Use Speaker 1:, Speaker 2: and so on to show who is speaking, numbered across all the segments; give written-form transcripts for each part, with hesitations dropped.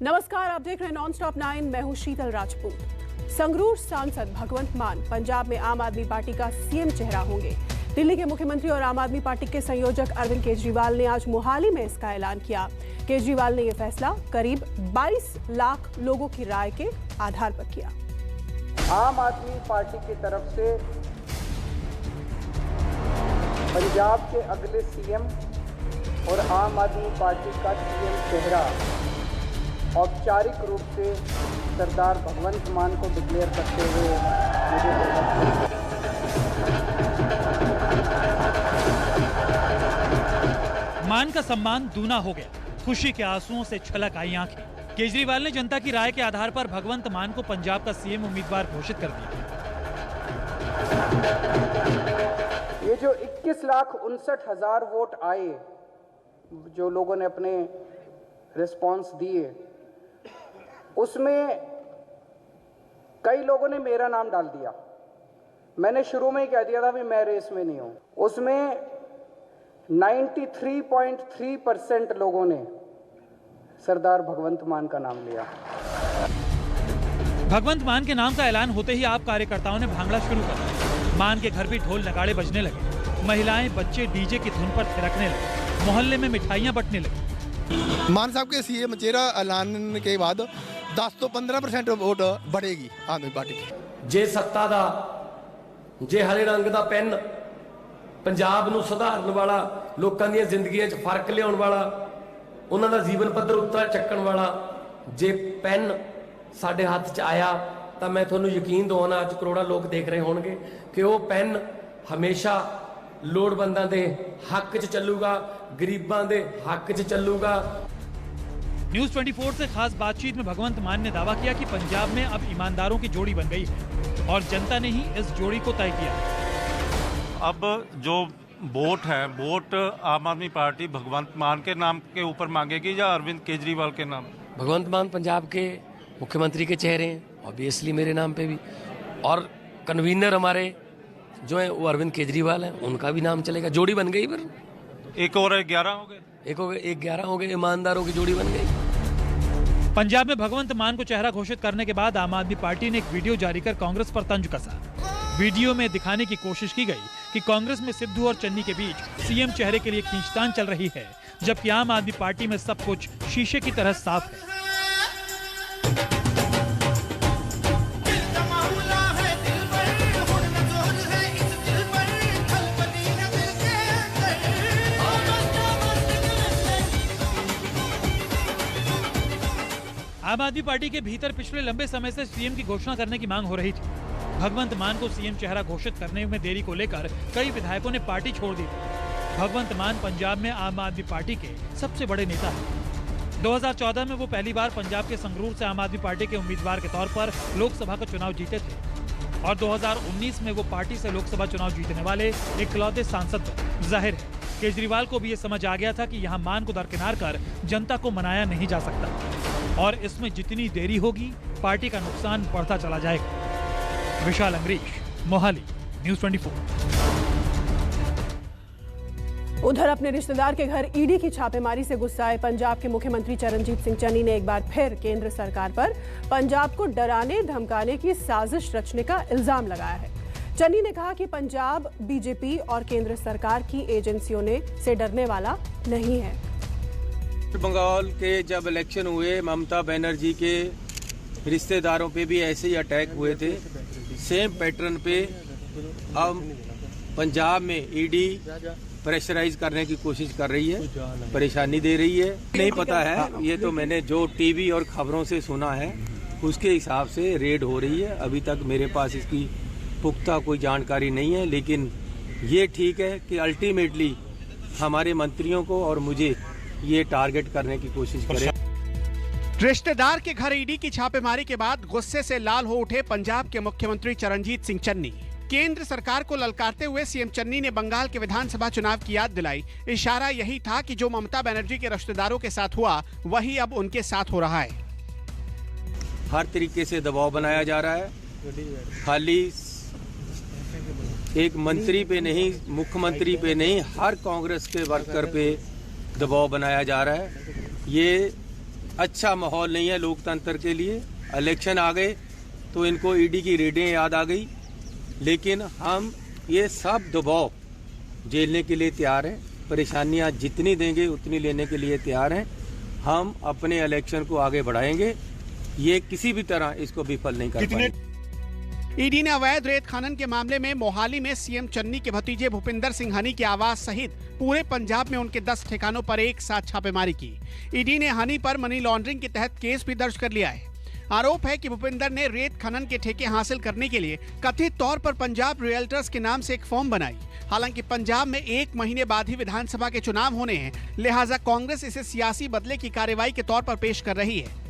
Speaker 1: नमस्कार, आप देख रहे हैं नॉन-स्टॉप 9। मैं हूं शीतल राजपूत। संगरूर सांसद भगवंत मान पंजाब में आम आदमी पार्टी का सीएम चेहरा होंगे। दिल्ली के मुख्यमंत्री और आम आदमी पार्टी के संयोजक अरविंद केजरीवाल ने आज मोहाली में इसका ऐलान किया। केजरीवाल ने यह फैसला करीब 22 लाख लोगों की राय के आधार पर किया।
Speaker 2: आम आदमी पार्टी की तरफ से पंजाब के अगले सीएम और आम आदमी पार्टी का सीएम चेहरा औपचारिक रूप से सरदार भगवंत मान को डिक्लेयर करते हुए मुझे
Speaker 3: मान का सम्मान दूना हो गया। खुशी के आंसुओं से छलक आई आंखें। केजरीवाल ने जनता की राय के आधार पर भगवंत मान को पंजाब का सीएम उम्मीदवार घोषित कर दिया।
Speaker 2: ये जो 21,59,000 वोट आए, जो लोगों ने अपने रिस्पांस दिए, उसमें कई लोगों ने मेरा नाम डाल दिया। मैंने शुरू में ही कह दिया था भी मैं रेस में नहीं हूं। उसमें 93.3% लोगों ने सरदार भगवंत मान का नाम लिया।
Speaker 3: भगवंत मान के नाम का ऐलान होते ही आप कार्यकर्ताओं ने भांगड़ा शुरू कर दिया। मान के घर भी ढोल नगाड़े बजने लगे। महिलाएं बच्चे डीजे की धुन पर थिरकने लगे। मोहल्ले में मिठाइयां बंटने लगी।
Speaker 4: मान साहब के सीएम चेहरा ऐलान के बाद 10 ਤੋਂ 15% वोट बढ़ेगी आम आदमी पार्टी की।
Speaker 5: जे सत्ता दा जे हरे रंग दा पेन पंजाब नूं सुधारन वाला, लोकां ਦੀਆਂ ਜ਼ਿੰਦਗੀਆਂ 'ਚ फर्क लियाउण वाला, ਉਹਨਾਂ ਦਾ ਜੀਵਨ ਪੱਧਰ ਉੱਤੇ ਚੱਕਣ ਵਾਲਾ जे पेन ਸਾਡੇ ਹੱਥ 'ਚ ਆਇਆ ਤਾਂ ਮੈਂ ਤੁਹਾਨੂੰ ਯਕੀਨ ਦਿਵਾਉਣਾ, ਅੱਜ ਕਰੋੜਾਂ ਲੋਕ ਦੇਖ ਰਹੇ ਹੋਣਗੇ ਕਿ ਉਹ पेन ਹਮੇਸ਼ਾ ਲੋੜਵੰਦਾਂ ਦੇ ਹੱਕ 'ਚ ਚੱਲੂਗਾ, ਗਰੀਬਾਂ ਦੇ ਹੱਕ 'ਚ ਚੱਲੂਗਾ।
Speaker 3: न्यूज 24 से खास बातचीत में भगवंत मान ने दावा किया कि पंजाब में अब ईमानदारों की जोड़ी बन गई है और जनता ने ही इस जोड़ी को तय किया।
Speaker 6: अब जो वोट है, वोट आम आदमी पार्टी भगवंत मान के नाम के ऊपर मांगेगी या अरविंद केजरीवाल के नाम?
Speaker 5: भगवंत मान पंजाब के मुख्यमंत्री के चेहरे हैं, ऑब्वियसली मेरे नाम पे भी, और कन्वीनर हमारे जो है वो अरविंद केजरीवाल हैं, उनका भी नाम चलेगा। जोड़ी बन गई। फिर
Speaker 6: एक और 11 हो गए,
Speaker 5: एक हो गए, 11 हो गए, ईमानदारों की जोड़ी बन गई।
Speaker 3: पंजाब में भगवंत मान को चेहरा घोषित करने के बाद आम आदमी पार्टी ने एक वीडियो जारी कर कांग्रेस पर तंज कसा। वीडियो में दिखाने की कोशिश की गई कि कांग्रेस में सिद्धू और चन्नी के बीच सीएम चेहरे के लिए खींचतान चल रही है, जबकि आम आदमी पार्टी में सब कुछ शीशे की तरह साफ है। आम आदमी पार्टी के भीतर पिछले लंबे समय से सीएम की घोषणा करने की मांग हो रही थी। भगवंत मान को सीएम चेहरा घोषित करने में देरी को लेकर कई विधायकों ने पार्टी छोड़ दी थी। भगवंत मान पंजाब में आम आदमी पार्टी के सबसे बड़े नेता हैं। 2014 में वो पहली बार पंजाब के संगरूर से आम आदमी पार्टी के उम्मीदवार के तौर पर लोकसभा का चुनाव जीते थे और 2019 में वो पार्टी से लोकसभा चुनाव जीतने वाले इकलौते सांसद थे। जाहिर है केजरीवाल को भी ये समझ आ गया था कि यहाँ मान को दरकिनार कर जनता को मनाया नहीं जा सकता और इसमें जितनी देरी होगी पार्टी का नुकसान बढ़ता चला जाएगा। विशाल अंग्रीश, मोहाली, न्यूज 24।
Speaker 1: उधर अपने रिश्तेदार के घर ईडी की छापेमारी से गुस्साए पंजाब के मुख्यमंत्री चरणजीत सिंह चन्नी ने एक बार फिर केंद्र सरकार पर पंजाब को डराने धमकाने की साजिश रचने का इल्जाम लगाया है। चन्नी ने कहा कि पंजाब बीजेपी और केंद्र सरकार की एजेंसियों से डरने वाला नहीं है।
Speaker 7: बंगाल के जब इलेक्शन हुए, ममता बनर्जी के रिश्तेदारों पे भी ऐसे ही अटैक हुए थे, सेम पैटर्न पे अब पंजाब में ईडी प्रेशराइज करने की कोशिश कर रही है, परेशानी दे रही है। नहीं पता है, ये तो मैंने जो टीवी और खबरों से सुना है उसके हिसाब से रेड हो रही है। अभी तक मेरे पास इसकी पुख्ता कोई जानकारी नहीं है, लेकिन ये ठीक है कि अल्टीमेटली हमारे मंत्रियों को और मुझे ये टारगेट करने की कोशिश करें।
Speaker 8: रिश्तेदार के घर ईडी की छापेमारी के बाद गुस्से से लाल हो उठे पंजाब के मुख्यमंत्री चरणजीत सिंह चन्नी। केंद्र सरकार को ललकारते हुए सीएम चन्नी ने बंगाल के विधानसभा चुनाव की याद दिलाई। इशारा यही था कि जो ममता बनर्जी के रिश्तेदारों के साथ हुआ वही अब उनके साथ हो रहा है।
Speaker 7: हर तरीके से दबाव बनाया जा रहा है, खाली एक मंत्री पे नहीं, मुख्यमंत्री पे नहीं, हर कांग्रेस के वर्कर पे दबाव बनाया जा रहा है। ये अच्छा माहौल नहीं है लोकतंत्र के लिए। इलेक्शन आ गए तो इनको ईडी की रेडें याद आ गई, लेकिन हम ये सब दबाव झेलने के लिए तैयार हैं। परेशानियां जितनी देंगे उतनी लेने के लिए तैयार हैं। हम अपने इलेक्शन को आगे बढ़ाएंगे, ये किसी भी तरह इसको विफल नहीं कर पाएंगे।
Speaker 8: ईडी ने अवैध रेत खनन के मामले में मोहाली में सीएम चन्नी के भतीजे भूपिंदर सिंह हनी के आवास सहित पूरे पंजाब में उनके 10 ठिकानों पर एक साथ छापेमारी की। ईडी ने हनी पर मनी लॉन्ड्रिंग के तहत केस भी दर्ज कर लिया है। आरोप है कि भूपिंदर ने रेत खनन के ठेके हासिल करने के लिए कथित तौर पर पंजाब रियल्टर्स के नाम से एक फॉर्म बनाई। हालांकि पंजाब में 1 महीने बाद ही विधानसभा के चुनाव होने हैं, लिहाजा कांग्रेस इसे सियासी बदले की कार्रवाई के तौर पर पेश कर रही है।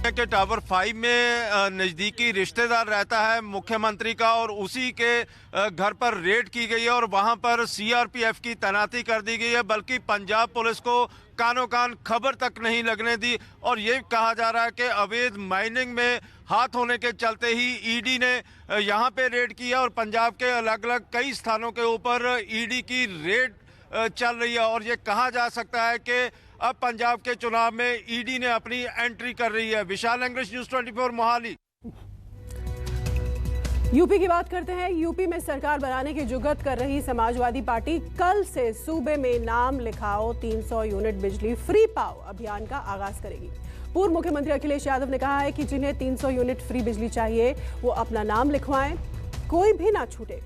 Speaker 6: के टावर 5 में नज़दीकी रिश्तेदार रहता है मुख्यमंत्री का, और उसी के घर पर रेड की गई है और वहां पर सीआरपीएफ की तैनाती कर दी गई है, बल्कि पंजाब पुलिस को कानों कान खबर तक नहीं लगने दी। और ये कहा जा रहा है कि अवैध माइनिंग में हाथ होने के चलते ही ईडी ने यहाँ पे रेड किया और पंजाब के अलग अलग कई स्थानों के ऊपर ईडी की रेड चल रही है। और ये कहा जा सकता है कि अब पंजाब के चुनाव में ईडी ने अपनी एंट्री कर रही है। विशाल इंग्लिश, न्यूज़ 24 मोहाली।
Speaker 1: यूपी की बात करते हैं। यूपी में सरकार बनाने की जुगत कर रही समाजवादी पार्टी कल से सूबे में नाम लिखाओ 300 यूनिट बिजली फ्री पाओ अभियान का आगाज करेगी। पूर्व मुख्यमंत्री अखिलेश यादव ने कहा है कि जिन्हें 300 यूनिट फ्री बिजली चाहिए वो अपना नाम लिखवाएं, कोई भी ना छूटे।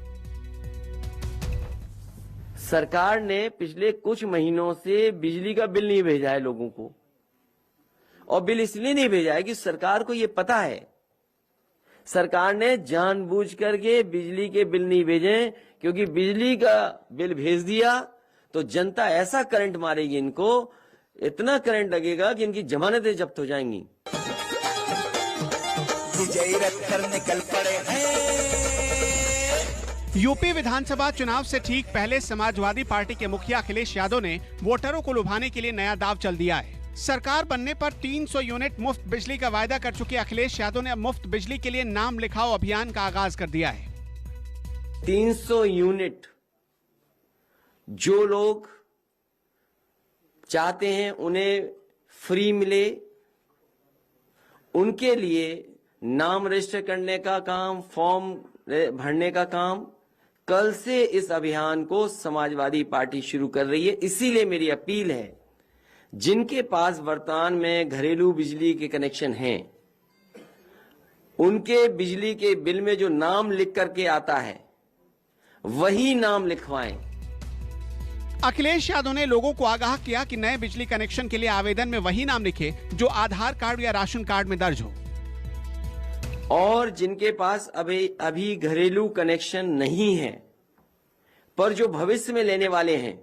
Speaker 9: सरकार ने पिछले कुछ महीनों से बिजली का बिल नहीं भेजा है लोगों को, और बिल इसलिए नहीं भेजा है कि सरकार को ये पता है, सरकार ने जानबूझ करके बिजली के बिल नहीं भेजे, क्योंकि बिजली का बिल भेज दिया तो जनता ऐसा करंट मारेगी, इनको इतना करंट लगेगा कि इनकी जमानतें जब्त हो जाएंगी। निकल पड़े
Speaker 8: यूपी विधानसभा चुनाव से ठीक पहले समाजवादी पार्टी के मुखिया अखिलेश यादव ने वोटरों को लुभाने के लिए नया दांव चल दिया है। सरकार बनने पर 300 यूनिट मुफ्त बिजली का वायदा कर चुके अखिलेश यादव ने अब मुफ्त बिजली के लिए नाम लिखाओ अभियान का आगाज कर दिया है।
Speaker 9: 300 यूनिट जो लोग चाहते हैं उन्हें फ्री मिले, उनके लिए नाम रजिस्टर करने का काम, फॉर्म भरने का काम कल से इस अभियान को समाजवादी पार्टी शुरू कर रही है। इसीलिए मेरी अपील है, जिनके पास वर्तमान में घरेलू बिजली के कनेक्शन हैं, उनके बिजली के बिल में जो नाम लिख करके आता है वही नाम लिखवाएं।
Speaker 8: अखिलेश यादव ने लोगों को आगाह किया कि नए बिजली कनेक्शन के लिए आवेदन में वही नाम लिखे जो आधार कार्ड या राशन कार्ड में दर्ज हो।
Speaker 9: और जिनके पास अभी घरेलू कनेक्शन नहीं है पर जो भविष्य में लेने वाले हैं,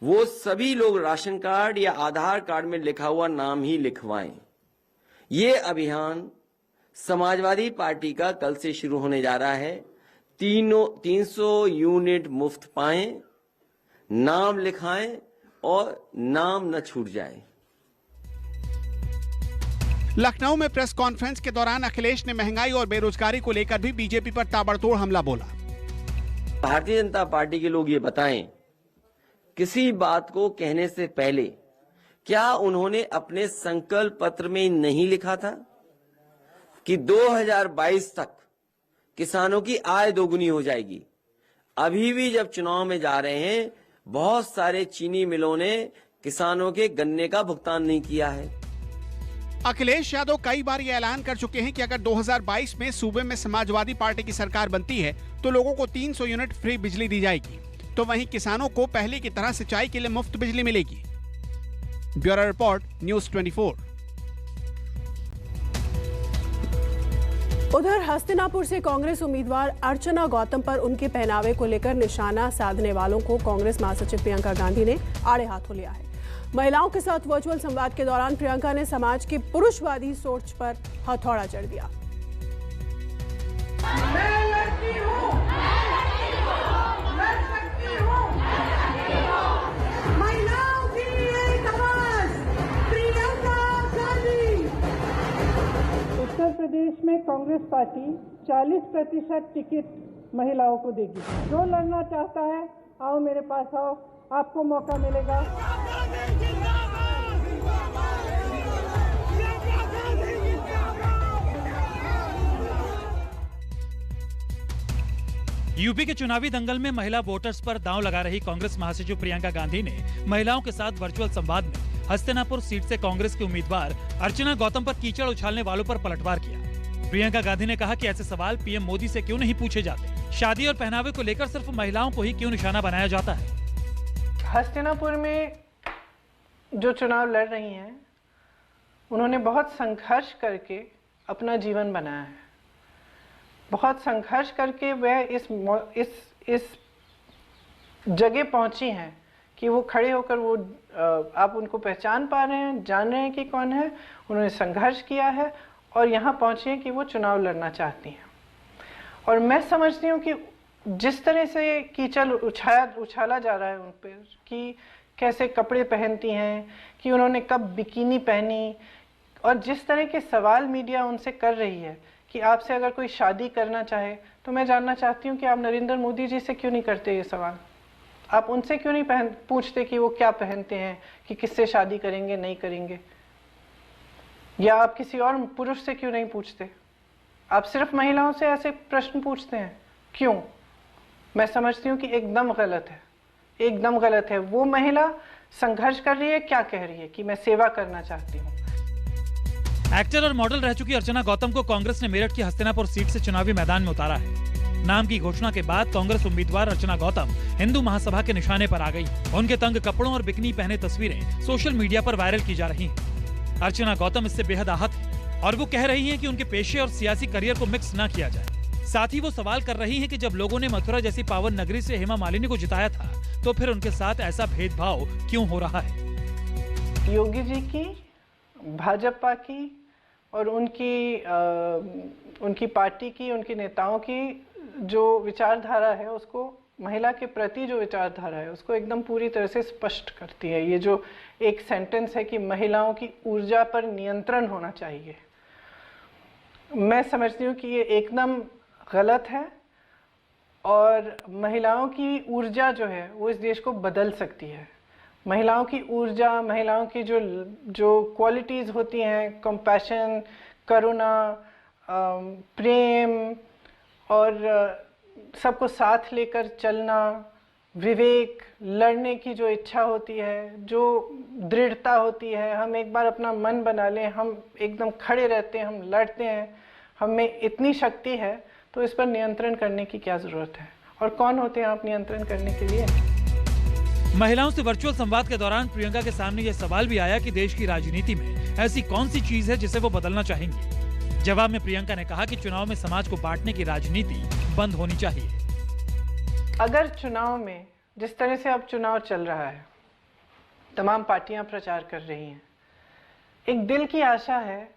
Speaker 9: वो सभी लोग राशन कार्ड या आधार कार्ड में लिखा हुआ नाम ही लिखवाएं। ये अभियान समाजवादी पार्टी का कल से शुरू होने जा रहा है। 300 यूनिट मुफ्त पाएं, नाम लिखाएं और नाम न छूट जाए।
Speaker 8: लखनऊ में प्रेस कॉन्फ्रेंस के दौरान अखिलेश ने महंगाई और बेरोजगारी को लेकर भी बीजेपी पर ताबड़तोड़ हमला बोला।
Speaker 9: भारतीय जनता पार्टी के लोग ये बताएं, किसी बात को कहने से पहले क्या उन्होंने अपने संकल्प पत्र में नहीं लिखा था कि 2022 तक किसानों की आय दोगुनी हो जाएगी? अभी भी जब चुनाव में जा रहे हैं, बहुत सारे चीनी मिलों ने किसानों के गन्ने का भुगतान नहीं किया है।
Speaker 8: अखिलेश यादव कई बार ये ऐलान कर चुके हैं कि अगर 2022 में सूबे में समाजवादी पार्टी की सरकार बनती है तो लोगों को 300 यूनिट फ्री बिजली दी जाएगी, तो वहीं किसानों को पहले की तरह सिंचाई के लिए मुफ्त बिजली मिलेगी। Bureau report, news 24।
Speaker 1: उधर हस्तिनापुर से कांग्रेस उम्मीदवार अर्चना गौतम पर उनके पहनावे को लेकर निशाना साधने वालों को कांग्रेस महासचिव प्रियंका गांधी ने आड़े हाथों लिया है। महिलाओं के साथ वर्चुअल संवाद के दौरान प्रियंका ने समाज की पुरुषवादी सोच पर हथौड़ा जड़ दिया।
Speaker 10: मैं लड़की हूं, लड़ सकती हूं। महिलाओं की एक आवाज, प्रियंका गांधी।
Speaker 11: उत्तर प्रदेश में कांग्रेस पार्टी 40% टिकट महिलाओं को देगी। जो लड़ना चाहता है आओ मेरे पास आओ, आपको मौका मिलेगा।
Speaker 3: यूपी के चुनावी दंगल में महिला वोटर्स पर दांव लगा रही कांग्रेस महासचिव प्रियंका गांधी ने महिलाओं के साथ वर्चुअल संवाद में हस्तिनापुर सीट से कांग्रेस की उम्मीदवार अर्चना गौतम पर कीचड़ उछालने वालों पर पलटवार किया। प्रियंका गांधी ने कहा कि ऐसे सवाल पीएम मोदी से क्यों नहीं पूछे जाते, शादी और पहनावे को लेकर सिर्फ महिलाओं को ही क्यों निशाना बनाया जाता है।
Speaker 11: हस्तिनापुर में जो चुनाव लड़ रही हैं, उन्होंने बहुत संघर्ष करके अपना जीवन बनाया है। बहुत संघर्ष करके वह इस जगह पहुंची हैं कि वो खड़े होकर वो आप उनको पहचान पा रहे हैं, जान रहे हैं कि कौन है। उन्होंने संघर्ष किया है और यहाँ पहुंची हैं कि वो चुनाव लड़ना चाहती हैं। और मैं समझती हूँ कि जिस तरह से कीचड़ उछाला जा रहा है उन पर, कि कैसे कपड़े पहनती हैं, कि उन्होंने कब बिकिनी पहनी, और जिस तरह के सवाल मीडिया उनसे कर रही है कि आपसे अगर कोई शादी करना चाहे, तो मैं जानना चाहती हूँ कि आप नरेंद्र मोदी जी से क्यों नहीं करते ये सवाल। आप उनसे क्यों नहीं पूछते कि वो क्या पहनते हैं, कि किससे शादी करेंगे नहीं करेंगे, या आप किसी और पुरुष से क्यों नहीं पूछते। आप सिर्फ महिलाओं से ऐसे प्रश्न पूछते हैं, क्यों? मैं समझती हूँ कि एकदम गलत है, एकदम गलत है। वो महिला संघर्ष कर रही है, क्या कह रही है कि मैं सेवा करना चाहती हूँ।
Speaker 3: एक्टर और मॉडल रह चुकी अर्चना गौतम को कांग्रेस ने मेरठ की हस्तिनापुर सीट से चुनावी मैदान में उतारा है। नाम की घोषणा के बाद कांग्रेस उम्मीदवार अर्चना गौतम हिंदू महासभा के निशाने पर आ गई। उनके तंग कपड़ों और बिकनी पहने तस्वीरें सोशल मीडिया पर वायरल की जा रही हैं। अर्चना गौतम इससे बेहद आहत है और वो कह रही हैं कि उनके पेशे और सियासी करियर को मिक्स न किया जाए। साथ ही वो सवाल कर रही हैं कि जब लोगों ने मथुरा जैसी पावन नगरी से हेमा मालिनी को जिताया था, तो फिर उनके साथ ऐसा भेदभाव क्यों हो रहा है।
Speaker 11: योगी जी की, भाजपा की और उनकी पार्टी की, उनके नेताओं की जो विचारधारा है, उसको महिला के प्रति जो विचारधारा है उसको एकदम पूरी तरह से स्पष्ट करती है। ये जो एक सेंटेंस है कि महिलाओं की ऊर्जा पर नियंत्रण होना चाहिए, मैं समझती हूँ कि ये एकदम गलत है। और महिलाओं की ऊर्जा जो है वो इस देश को बदल सकती है। महिलाओं की ऊर्जा, महिलाओं की जो क्वालिटीज़ होती हैं, कंपैशन, करुणा, प्रेम और सबको साथ लेकर चलना, विवेक, लड़ने की जो इच्छा होती है, जो दृढ़ता होती है, हम एक बार अपना मन बना लें, हम एकदम खड़े रहते हैं, हम लड़ते हैं, हमें इतनी शक्ति है, तो इस पर नियंत्रण करने की क्या ज़रूरत है। और कौन होते हैं आप नियंत्रण करने के लिए?
Speaker 3: महिलाओं से वर्चुअल संवाद के दौरान प्रियंका के सामने यह सवाल भी आया कि देश की राजनीति में ऐसी कौन सी चीज है जिसे वो बदलना चाहेंगी। जवाब में प्रियंका ने कहा कि चुनाव में समाज को बांटने की राजनीति बंद होनी चाहिए।
Speaker 11: अगर चुनाव में जिस तरह से अब चुनाव चल रहा है, तमाम पार्टियां प्रचार कर रही हैं, एक दिल की आशा है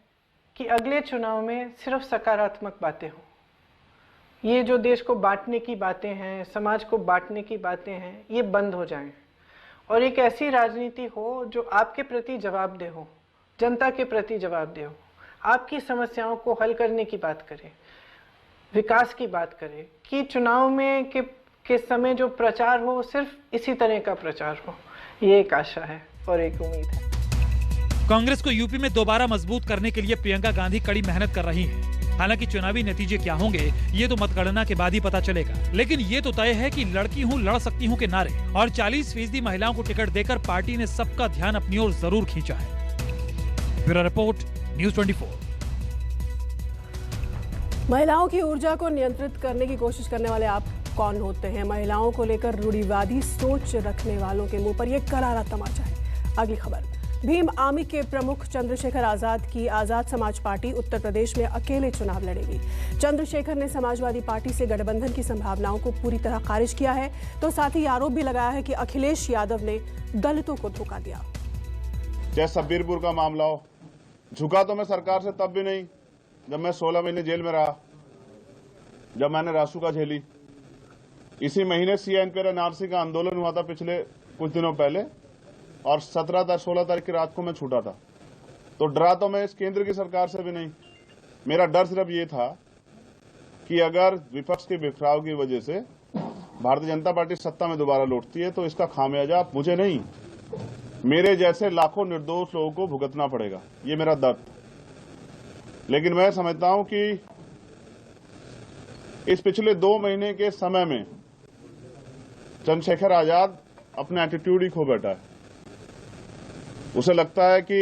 Speaker 11: कि अगले चुनाव में सिर्फ सकारात्मक बातें हों। ये जो देश को बांटने की बातें हैं, समाज को बांटने की बातें हैं, ये बंद हो जाएं और एक ऐसी राजनीति हो जो आपके प्रति जवाबदेह हो, जनता के प्रति जवाबदेह हो, आपकी समस्याओं को हल करने की बात करे, विकास की बात करे, कि चुनाव में के समय जो प्रचार हो सिर्फ इसी तरह का प्रचार हो। ये एक आशा है और एक उम्मीद है।
Speaker 3: कांग्रेस को यूपी में दोबारा मजबूत करने के लिए प्रियंका गांधी कड़ी मेहनत कर रही हैं। हालांकि चुनावी नतीजे क्या होंगे ये तो मतगणना के बाद ही पता चलेगा, लेकिन ये तो तय है कि लड़की हूँ लड़ सकती हूँ के नारे और 40% महिलाओं को टिकट देकर पार्टी ने सबका ध्यान अपनी ओर जरूर खींचा है। Bureau report, news 24।
Speaker 1: महिलाओं की ऊर्जा को नियंत्रित करने की कोशिश करने वाले आप कौन होते हैं? महिलाओं को लेकर रूढ़िवादी सोच रखने वालों के मुंह पर यह करारा तमाचा है। अगली खबर, भीम आर्मी के प्रमुख चंद्रशेखर आजाद की आजाद समाज पार्टी उत्तर प्रदेश में अकेले चुनाव लड़ेगी। चंद्रशेखर ने समाजवादी पार्टी से गठबंधन की संभावनाओं को पूरी तरह खारिज किया है, तो साथ ही आरोप भी लगाया है कि अखिलेश यादव ने दलितों को धोखा दिया।
Speaker 12: चाहे सब्बीरपुर का मामला हो, झुका तो मैं सरकार से तब भी नहीं जब मैं 16 महीने जेल में रहा, जब मैंने रासुका झेली। इसी महीने CNPR NRC का आंदोलन हुआ था पिछले कुछ दिनों पहले, और 16 तारीख की रात को मैं छूटा था। तो डरा तो मैं इस केंद्र की सरकार से भी नहीं। मेरा डर सिर्फ ये था कि अगर विपक्ष के बिखराव की वजह से भारतीय जनता पार्टी सत्ता में दोबारा लौटती है तो इसका खामियाजा मुझे नहीं, मेरे जैसे लाखों निर्दोष लोगों को भुगतना पड़ेगा। ये मेरा दर्द। लेकिन मैं समझता हूं कि इस पिछले 2 महीने के समय में चंद्रशेखर आजाद अपना एटीट्यूड ही खो बैठा है। उसे लगता है कि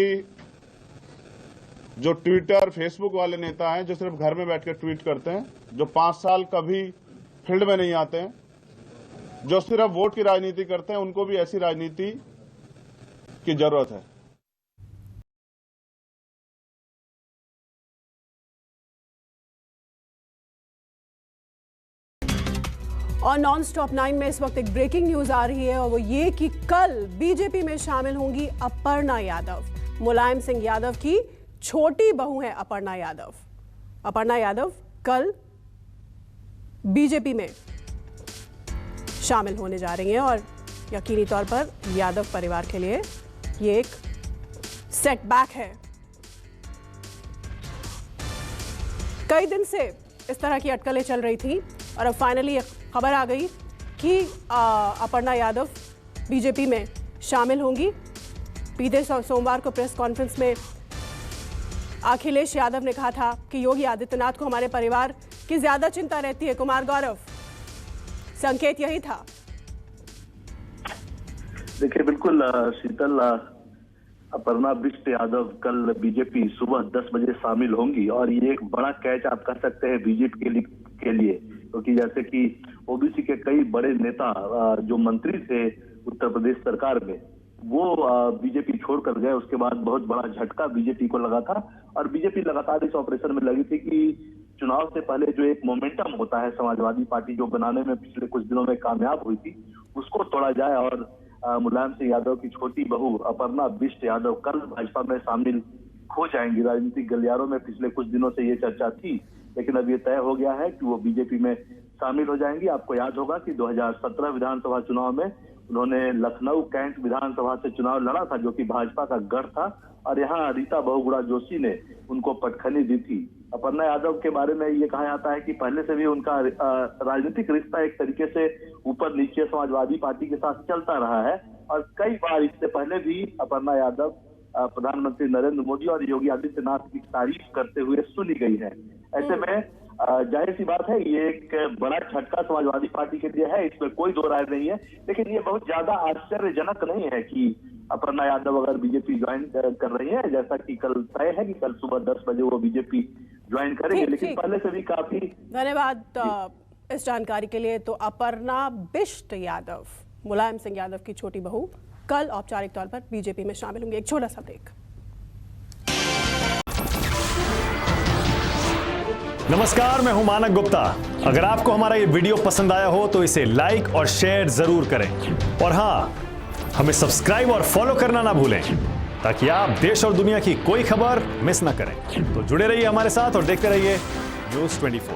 Speaker 12: जो ट्विटर फेसबुक वाले नेता हैं जो सिर्फ घर में बैठकर ट्वीट करते हैं, जो 5 साल कभी फील्ड में नहीं आते हैं, जो सिर्फ वोट की राजनीति करते हैं, उनको भी ऐसी राजनीति की जरूरत है।
Speaker 1: और नॉन स्टॉप 9 में इस वक्त एक ब्रेकिंग न्यूज आ रही है और वो ये कि कल बीजेपी में शामिल होंगी अपर्णा यादव। मुलायम सिंह यादव की छोटी बहू है अपर्णा यादव। अपर्णा यादव कल बीजेपी में शामिल होने जा रही हैं और यकीनी तौर पर यादव परिवार के लिए ये एक सेटबैक है। कई दिन से इस तरह की अटकलें चल रही थी और अब फाइनली खबर आ गई कि अपर्णा यादव बीजेपी में शामिल होंगी। बीते सोमवार को प्रेस कॉन्फ्रेंस में अखिलेश यादव ने कहा था कि योगी आदित्यनाथ को हमारे परिवार की ज्यादा चिंता रहती है। कुमार गौरव, संकेत यही था।
Speaker 13: देखिए, बिल्कुल शीतल, अपर्णा बिष्ट यादव कल बीजेपी सुबह 10 बजे शामिल होंगी और ये एक बड़ा कैच आप कह सकते हैं बीजेपी के लिए, क्योंकि जैसे कि ओबीसी के कई बड़े नेता जो मंत्री थे उत्तर प्रदेश सरकार में, वो बीजेपी छोड़कर गए। उसके बाद बहुत बड़ा झटका बीजेपी को लगा था और बीजेपी लगातार इस ऑपरेशन में लगी थी कि चुनाव से पहले जो एक मोमेंटम होता है समाजवादी पार्टी जो बनाने में पिछले कुछ दिनों में कामयाब हुई थी, उसको तोड़ा जाए। और मुलायम सिंह यादव की छोटी बहू अपर्णा बिष्ट यादव कल भाजपा में शामिल हो जाएंगी। राजनीतिक गलियारों में पिछले कुछ दिनों से ये चर्चा थी, लेकिन अब ये तय हो गया है कि वो बीजेपी में शामिल हो जाएंगी। आपको याद होगा कि 2017 विधानसभा चुनाव में उन्होंने लखनऊ कैंट विधानसभा से चुनाव लड़ा था, जो कि भाजपा का गढ़ था, और यहाँ रीता बहुगुणा जोशी ने उनको पटखनी दी थी। अपर्णा यादव के बारे में ये कहा जाता है कि पहले से भी उनका राजनीतिक रिश्ता एक तरीके से ऊपर नीचे समाजवादी पार्टी के साथ चलता रहा है और कई बार इससे पहले भी अपर्णा यादव प्रधानमंत्री नरेंद्र मोदी और योगी आदित्यनाथ की तारीफ करते हुए सुनी गई है। ऐसे में जाहिर सी बात है ये एक बड़ा झटका समाजवादी पार्टी के लिए है, इसमें कोई दो राय नहीं है। लेकिन ये बहुत ज्यादा आश्चर्यजनक नहीं है कि अपर्णा यादव अगर बीजेपी ज्वाइन कर रही है, जैसा कि कल तय है कि कल सुबह 10 बजे वो बीजेपी ज्वाइन करेंगे। लेकिन पहले से भी काफी
Speaker 1: धन्यवाद इस जानकारी के लिए। तो अपर्णा बिष्ट यादव, मुलायम सिंह यादव की छोटी बहू, कल औपचारिक तौर पर बीजेपी में शामिल होंगे। एक छोटा सा ब्रेक।
Speaker 14: नमस्कार, मैं हूं मानक गुप्ता। अगर आपको हमारा ये वीडियो पसंद आया हो तो इसे लाइक और शेयर जरूर करें और हाँ, हमें सब्सक्राइब और फॉलो करना ना भूलें ताकि आप देश और दुनिया की कोई खबर मिस ना करें। तो जुड़े रहिए हमारे साथ और देखते रहिए News 24।